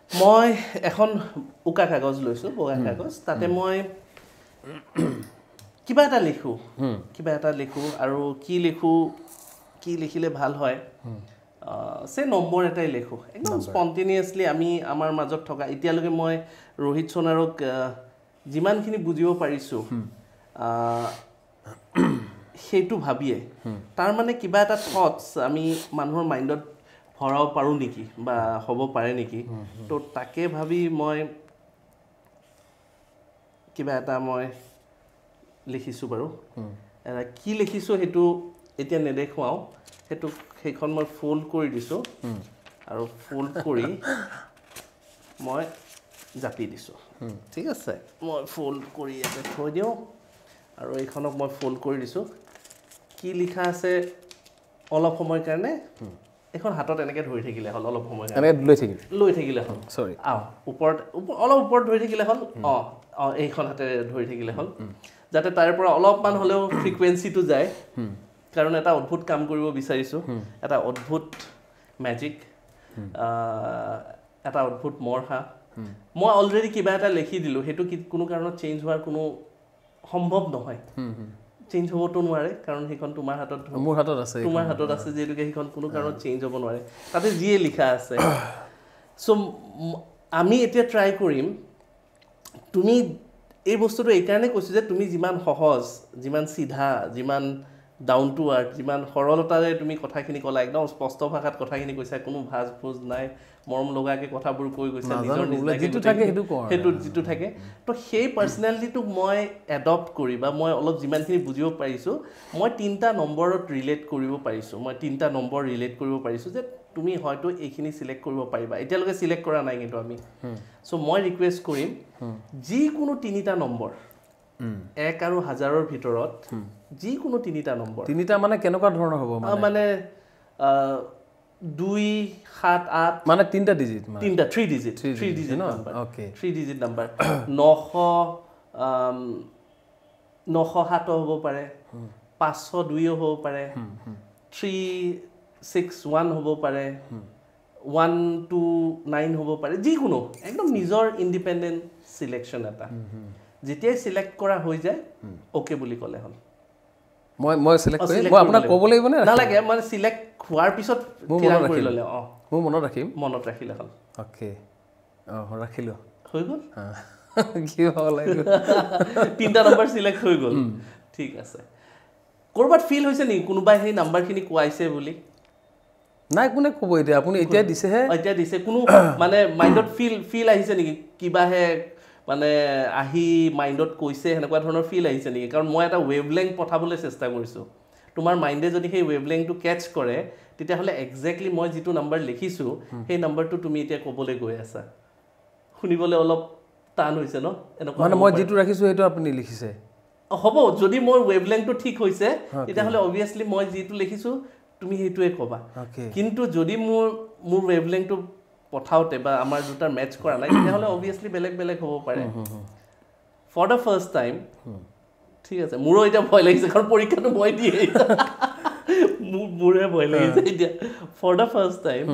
মই এখন উকা কাগজ লৈছোঁ বগা কাগজ তাতে মই কিবা এটা লিখোঁ আৰু কি লিখিলে ভাল হয় সে নম্বৰ এটাই লিখোঁ একদম স্পন্টেনিয়াছলি আমি আমাৰ মাজত থকা এতিয়ালৈকে মই ৰোহিত সোণাৰক যিমানখিনি বুজিব পাৰিছোঁ সেইটো ভাবিয়ে তাৰ মানে কিবা এটা থটছ আমি মানুহৰ মাইণ্ডত ভৰাব পাৰোঁ নেকি বা হ'ব পাৰে নেকি তো তাকে ভাবি মই কিবা এটা মই লিখিছোঁ বাৰু কি লিখিছোঁ সেইটো এতিয়া নেদেখুৱাওঁ সেইখন মই ফোল্ড কৰি দিছোঁ আৰু ফোল্ড কৰি মই জাপি দিছোঁ ঠিক আছে মই ফোল্ড কৰি ইয়াতে থৈ দিওঁ আৰু এইখনক মই ফোল্ড কৰি দিছোঁ কি লিখা আছে অলপ সময়ৰ কাৰণে এখন হাতত এনেকৈ ধৰি থাকিলে হ'ল অলপ সময় লৈ থাকিলে হ'ল সৰি অলপ ওপৰত ধৰি থাকিলে হ'ল এইখন হাতে ধৰি থাকিলে হ'ল যাতে তাৰ পৰা অলপমান হ'লেও ফ্ৰিকুৱেঞ্চিটো যায় কাৰণ এটা অদ্ভুত কাম কৰিব বিচাৰিছোঁ এটা অদ্ভুত মেজিক এটা অদ্ভুত মৰহা মই অলৰেডি কিবা এটা লিখি দিলোঁ সেইটো কোনো কাৰণত চেঞ্জ হোৱাৰ কোনো সম্ভৱ নহয় চেঞ্জ হ'বতো নোৱাৰে কাৰণ সেইখন তোমাৰ হাতত আছে যিহেতুকে সেইখন কোনো কাৰণত চেঞ্জ হ'ব নোৱাৰে তাতে যিয়ে লিখা আছে চ' আমি এতিয়া ট্ৰাই কৰিম তুমি এই বস্তুটো এইকাৰণে কৈছোঁ যে তুমি যিমান সহজ যিমান চিধা যিমান ডাউন টু আৰ্থ যিমান সৰলতাৰে তুমি কথাখিনি ক'লা একদম স্পষ্ট ভাষাত কথাখিনি কৈছা কোনো ভাজ ভোজ নাই মৰম লগাকৈ কথাবোৰ কৈ গৈছা সেইটো যিটো থাকে তো সেই পাৰ্চনেলিটিটোক মই এডপ্ট কৰি বা মই অলপ যিমানখিনি বুজিব পাৰিছোঁ মই 3টা নম্বৰত ৰিলেট কৰিব পাৰিছোঁ যে তুমি হয়তো এইখিনি চিলেক্ট কৰিব পাৰিবা এতিয়ালৈকে চিলেক্ট কৰা নাই কিন্তু আমি চ' মই ৰিকুৱেষ্ট কৰিম যিকোনো 3টা নম্বৰ 1 আৰু 1000ৰ ভিতৰত যিকোনো 3টা নম্বৰ 3টা মানে কেনেকুৱা ধৰণৰ হ'ব মানে 2 7 8 মানে 3টা digit 3 digit number okay 3 digit number 907 হ'ব পাৰে 502 হ'ব পাৰে 361 হ'ব পাৰে 129 হ'ব পাৰে যিকোনো একদম নিজৰ ইণ্ডিপেণ্ডেণ্ট চিলেকশ্যন এটা যেতিয়াই চিলেক্ট কৰা হৈ যায় ওকে বুলি ক'লে হ'ল মই চিলেক্ট কৰিম মই আপোনাক ক'ব লাগিব নে নালাগে মানে চিলেক্ট হোৱাৰ পিছত থিৰাং কৰি ল'লে মই মনত ৰাখিলে হ'ল ওকে ৰাখিলোঁ হৈ গ'ল কি হ'ব লাগিব 3টা নম্বৰ চিলেক্ট হৈ গ'ল ঠিক আছে ক'ৰবাত ফিল হৈছে নেকি কোনোবাই সেই নাম্বাৰখিনি কোৱাইছে বুলি নাই কোনে ক'ব এতিয়া আপুনি এতিয়া দিছে কোনো মানে মাইণ্ডত ফিল আহিছে নেকি কিবাহে মানে আহি মাইণ্ডত কৈছে সেনেকুৱা ধৰণৰ ফিল আহিছে নেকি কাৰণ মই এটা ৱেভলেংথ পঠাবলৈ চেষ্টা কৰিছোঁ তোমাৰ মাইণ্ডে যদি সেই ৱেভলেংথটো কেটচ কৰে তেতিয়াহ'লে একজেক্টলি মই যিটো নাম্বাৰ লিখিছোঁ সেই নাম্বাৰটো তুমি এতিয়া ক'বলৈ গৈ আছা শুনিবলৈ অলপ টান হৈছে ন এনেকুৱা মানে মই যিটো ৰাখিছোঁ সেইটো আপুনি লিখিছে হ'ব যদি মোৰ ৱেভলেংথটো ঠিক হৈছে তেতিয়াহ'লে অবভিয়াছলি মই যিটো লিখিছোঁ তুমি সেইটোৱে ক'বা কিন্তু যদি মোৰ ৱেভলেংথটো পঠাওঁতে বা আমাৰ দুটাৰ মেটচ কৰা নাই তেতিয়াহ'লে অবভিয়াছলি বেলেগ হ'ব পাৰে ফৰ দ্য ফাৰ্ষ্ট টাইম ঠিক আছে মোৰো এতিয়া ভয় লাগিছে কাৰণ পৰীক্ষাটো মই দিয়ে মোৰে ভয় লাগিছে এতিয়া ফৰ দ্য ফাৰ্ষ্ট টাইম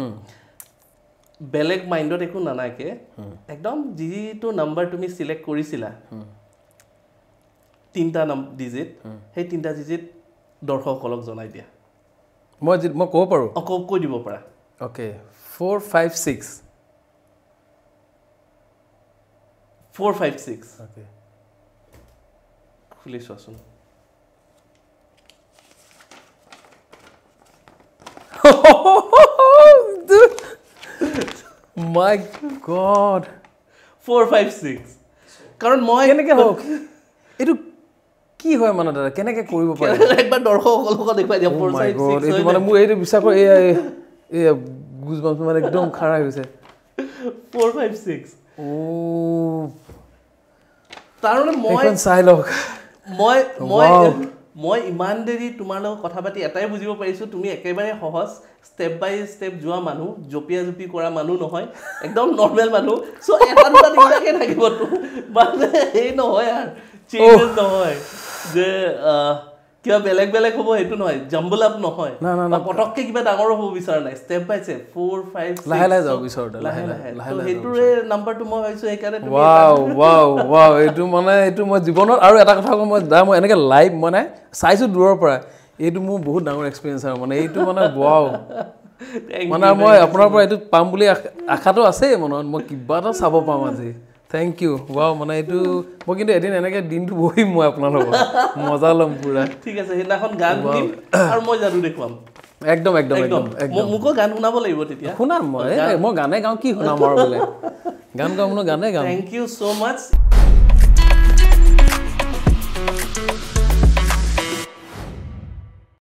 বেলেগ মাইণ্ডত একো নানাকে একদম যিটো নাম্বাৰ তুমি চিলেক্ট কৰিছিলা 3টা ডিজিট সেই 3টা ডিজিট দৰ্শকসকলক জনাই দিয়া মই ক'ব পাৰোঁ কৈ দিব পাৰা ওকে 456 ওকে খুলি চোৱাচোন মাই গড 456 কাৰণ মই কেনেকৈ হওক এইটো কি হয় মানে দাদা কেনেকৈ কৰিব পাৰে একবাৰ দৰ্শকসকলক দেখুৱাই দিয়া 456 এইটো মানে মোৰ এইটো বিশ্বাস কৰি এয়া গুজবাম্পছ মানে একদম খাৰা হৈ গৈছে 456 তাৰমানে মই চাই লওক মই ইমান দেৰি তোমাৰ লগত কথা পাতি এটাই বুজিব পাৰিছোঁ তুমি একেবাৰে সহজ ষ্টেপ বাই ষ্টেপ যোৱা মানুহ জঁপিয়া কৰা মানুহ নহয় একদম নৰ্মেল মানুহ চ' এটা দুটা তিনিটাকে থাকিবতো মানে সেই নহয় আৰু চেঞ্জেছ নহয় যে কিবা বেলেগ বেলেগ হ'ব সেইটো নহয় জাম্বল আপ নহয় না না না পটককে কিবা ডাঙৰ হ'ব বিচৰা নাই ষ্টেপ বাই ষ্টেপ 4 5 6 লাহে লাহে যাও বিচৰতে লাহে লাহে তো সেইটোৰে নাম্বাৰটো মই ভাবিছো সেইকাৰণে তুমি ৱাও এইটো মানে এইটো মই জীৱনত আৰু এটা কথা কওঁ মই এনেকৈ লাইভ মানে চাইছোঁ দূৰৰ পৰা এইটো মোৰ বহুত ডাঙৰ এক্সপিৰিয়েঞ্চ আৰু মানে এইটো মানে ৱাও মানে মই আপোনাৰ পৰা এইটো পাম বুলি আশাটো আছেই মনত মই কিবা এটা চাব পাম আজি থেংক ইউ ৱাও মানে এইটো মই কিন্তু এদিন এনেকৈ দিনটো বহিম মই আপোনাৰ লগত মজা ল'ম পুৰা ঠিক আছে সেইদিনাখন গান শুনিম আৰু মই যাদু দেখুৱাম একদম একদম একদম মোকো গান শুনাব লাগিব তেতিয়া শুনাম মই গানে গাওঁ কি শুনাম আৰু বোলে গান গাওঁ গানে গাওঁ থেংক ইউ ছ' মাছ